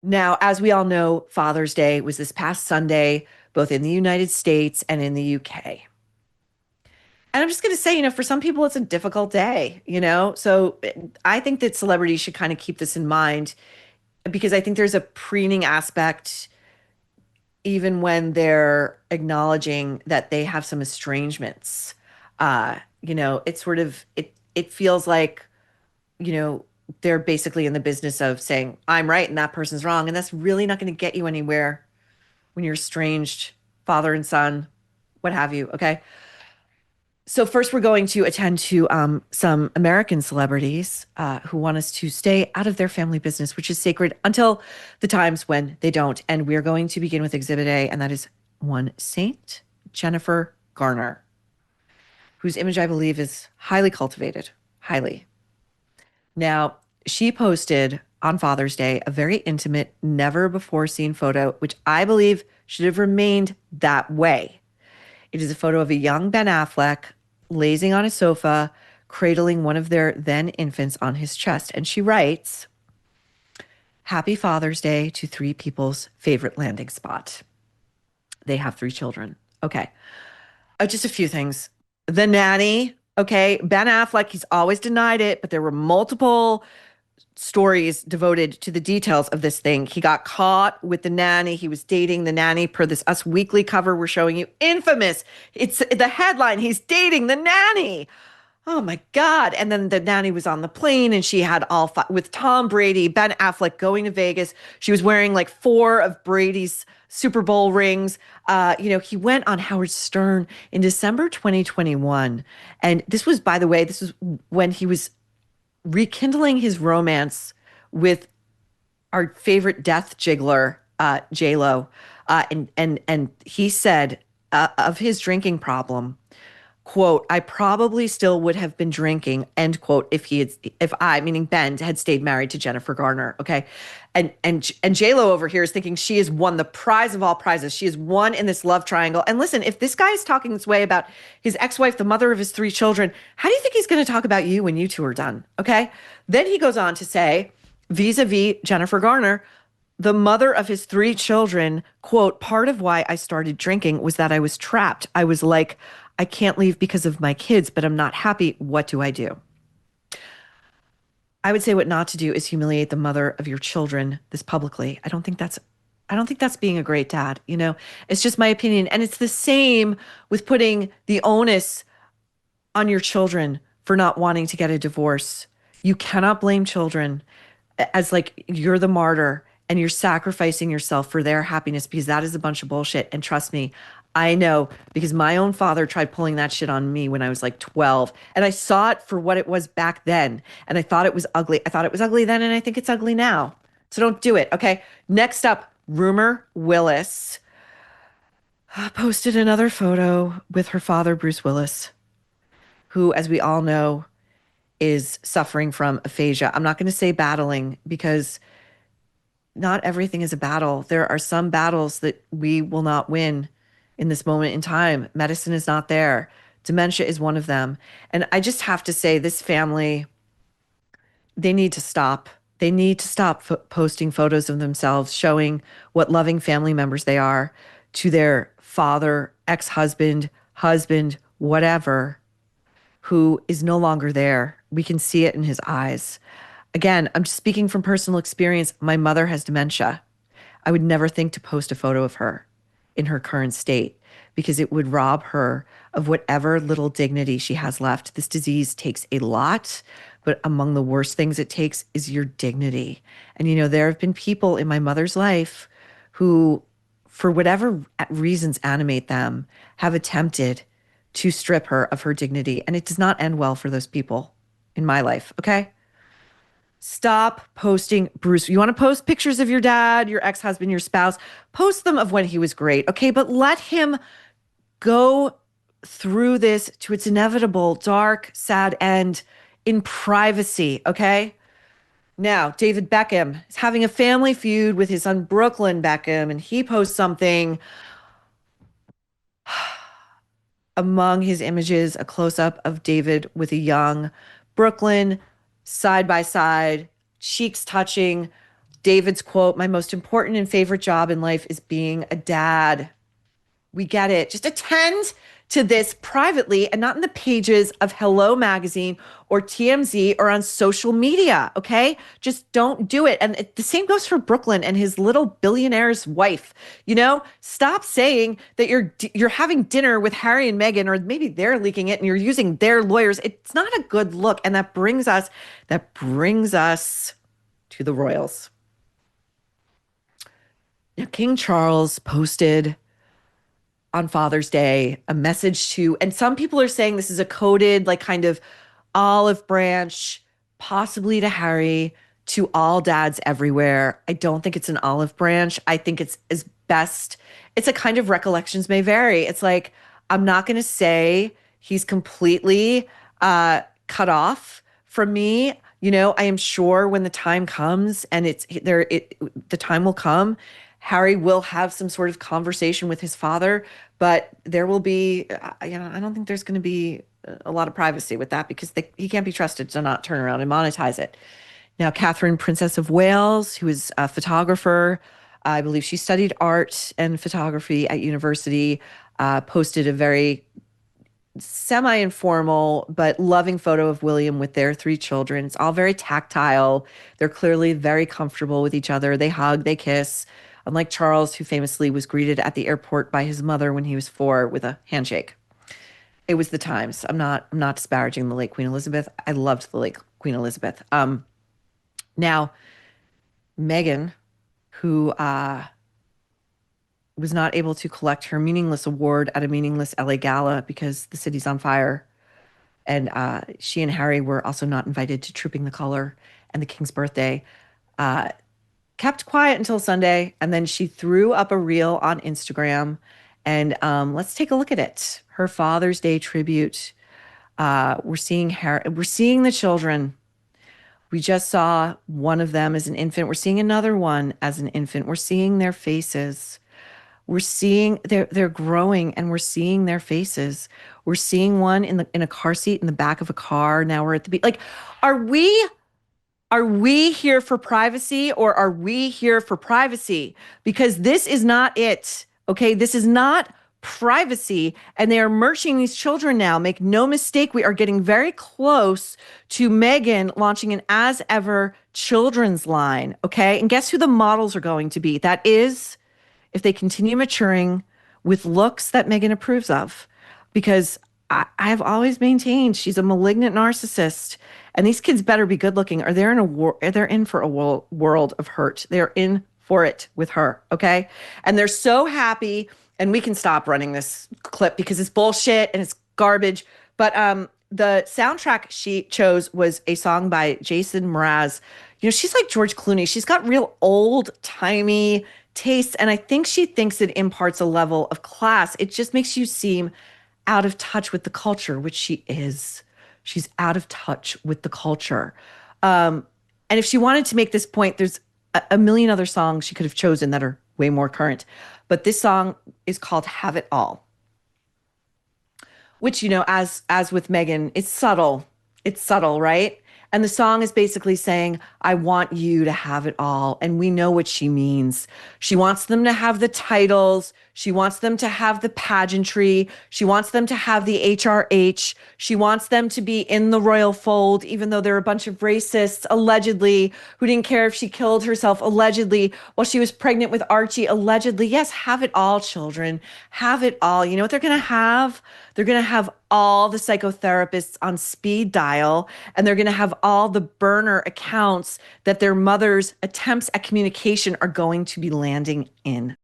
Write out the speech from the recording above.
Now, as we all know, Father's Day was this past Sunday, both in the United States and in the UK. And I'm just going to say, for some people, it's a difficult day. So I think that celebrities should kind of keep this in mind because I think there's a preening aspect, even when they're acknowledging that they have some estrangements. It's sort of, it feels like, you know, they're basically in the business of saying, I'm right and that person's wrong. And that's really not going to get you anywhere when you're estranged, father and son, what have you. Okay. So first, we're going to attend to some American celebrities who want us to stay out of their family business, which is sacred until the times when they don't. And we're going to begin with Exhibit A, and that is one Saint Jennifer Garner, whose image I believe is highly cultivated, highly. Now, she posted on Father's Day a very intimate, never before seen photo, which I believe should have remained that way. It is a photo of a young Ben Affleck lazing on a sofa, cradling one of their then infants on his chest. And she writes, Happy Father's Day to three people's favorite landing spot. They have three children. Okay. Just a few things. The nanny. Okay. Ben Affleck, he's always denied it, but there were multiple stories devoted to the details of this thing. He got caught with the nanny. He was dating the nanny per this Us Weekly cover we're showing you. Infamous. It's the headline. He's dating the nanny. Oh my God. And then the nanny was on the plane and she had with Tom Brady, Ben Affleck going to Vegas. She was wearing like four of Brady's Super Bowl rings. He went on Howard Stern in December 2021. And this was, by the way, this was when he was rekindling his romance with our favorite death jiggler, J-Lo. And he said of his drinking problem, quote, I probably still would have been drinking, end quote, if I, meaning Ben, had stayed married to Jennifer Garner. Okay. And J-Lo over here is thinking she has won the prize of all prizes. She has won in this love triangle. And listen, if this guy is talking this way about his ex-wife, the mother of his three children, how do you think he's going to talk about you when you two are done? Okay. Then he goes on to say, vis-a-vis Jennifer Garner, the mother of his three children, quote, part of why I started drinking was that I was trapped. I was like, I can't leave because of my kids, but I'm not happy. What do I do? I would say what not to do is humiliate the mother of your children this publicly. I don't think that's being a great dad. It's just my opinion. And it's the same with putting the onus on your children for not wanting to get a divorce. You cannot blame children as like you're the martyr and you're sacrificing yourself for their happiness because that is a bunch of bullshit. And trust me, I know because my own father tried pulling that shit on me when I was like 12 and I saw it for what it was back then. And I thought it was ugly. I thought it was ugly then and I think it's ugly now. So don't do it. Okay. Next up, rumor Willis posted another photo with her father, Bruce Willis, who, as we all know, is suffering from aphasia. I'm not going to say battling because not everything is a battle. There are some battles that we will not win in this moment in time. Medicine is not there. Dementia is one of them. And I just have to say, this family, they need to stop. They need to stop posting photos of themselves showing what loving family members they are to their father, ex-husband, husband, whatever, who is no longer there. We can see it in his eyes. Again, I'm just speaking from personal experience. My mother has dementia. I would never think to post a photo of her in her current state because it would rob her of whatever little dignity she has left. This disease takes a lot, but among the worst things it takes is your dignity. And, there have been people in my mother's life who, for whatever reasons animate them, have attempted to strip her of her dignity. And it does not end well for those people in my life. Okay. Stop posting Bruce. You want to post pictures of your dad, your ex-husband, your spouse, post them of when he was great. Okay. But let him go through this to its inevitable, dark, sad end in privacy. Okay. Now, David Beckham is having a family feud with his son, Brooklyn Beckham, and he posts something among his images, a close-up of David with a young Brooklyn side by side, cheeks touching. David's quote, "My most important and favorite job in life is being a dad." We get it. Just attend to this privately and not in the pages of Hello Magazine or TMZ or on social media, okay? Just don't do it. And the same goes for Brooklyn and his little billionaire's wife. Stop saying that you're having dinner with Harry and Meghan, or maybe they're leaking it and you're using their lawyers. It's not a good look. And that brings us to the royals. Now, King Charles posted on Father's Day a message to, and some people are saying this is a coded, like kind of olive branch, possibly to Harry, to all dads everywhere. I don't think it's an olive branch. I think it's as best, it's a kind of recollections may vary. It's like, I'm not going to say he's completely cut off from me. I am sure when the time comes and the time will come, Harry will have some sort of conversation with his father, but there will be, I don't think there's going to be a lot of privacy with that because he can't be trusted to not turn around and monetize it. Now, Catherine, Princess of Wales, who is a photographer, I believe she studied art and photography at university, posted a very semi-informal but loving photo of William with their three children. It's all very tactile. They're clearly very comfortable with each other. They hug, they kiss. Unlike Charles, who famously was greeted at the airport by his mother when he was 4 with a handshake. It was the times. I'm not disparaging the late Queen Elizabeth. I loved the late Queen Elizabeth. Now, Meghan, who was not able to collect her meaningless award at a meaningless LA gala because the city's on fire. And she and Harry were also not invited to Trooping the Color and the King's birthday. Kept quiet until Sunday, and then she threw up a reel on Instagram. And let's take a look at it. Her Father's Day tribute. We're seeing the children. We just saw one of them as an infant. We're seeing another one as an infant. We're seeing their faces. We're seeing they're growing, and we're seeing their faces. We're seeing one in a car seat in the back of a car. Now we're at the beach. Like, are we here for privacy, or are we here for privacy? Because this is not it. Okay, this is not privacy, and they are merching these children now. Make no mistake, we are getting very close to Meghan launching an as ever children's line. Okay, and guess who the models are going to be? That is, if they continue maturing with looks that Meghan approves of, because I've always maintained she's a malignant narcissist, and these kids better be good looking, or they're in for a world of hurt. They're in for it with her, okay? And they're so happy, and we can stop running this clip because it's bullshit and it's garbage. But the soundtrack she chose was a song by Jason Mraz. She's like George Clooney. She's got real old-timey tastes, and I think she thinks it imparts a level of class. It just makes you seem out of touch with the culture, which she is. She's out of touch with the culture. And if she wanted to make this point, there's a million other songs she could have chosen that are way more current. But this song is called Have It All, which, as with Meghan, it's subtle. It's subtle, right? And the song is basically saying, I want you to have it all. And we know what she means. She wants them to have the titles. She wants them to have the pageantry. She wants them to have the HRH. She wants them to be in the royal fold, even though they're a bunch of racists, allegedly, who didn't care if she killed herself, allegedly, while she was pregnant with Archie, allegedly. Yes, have it all, children. Have it all. You know what they're going to have? They're going to have all the psychotherapists on speed dial, and they're going to have all the burner accounts that their mother's attempts at communication are going to be landing in.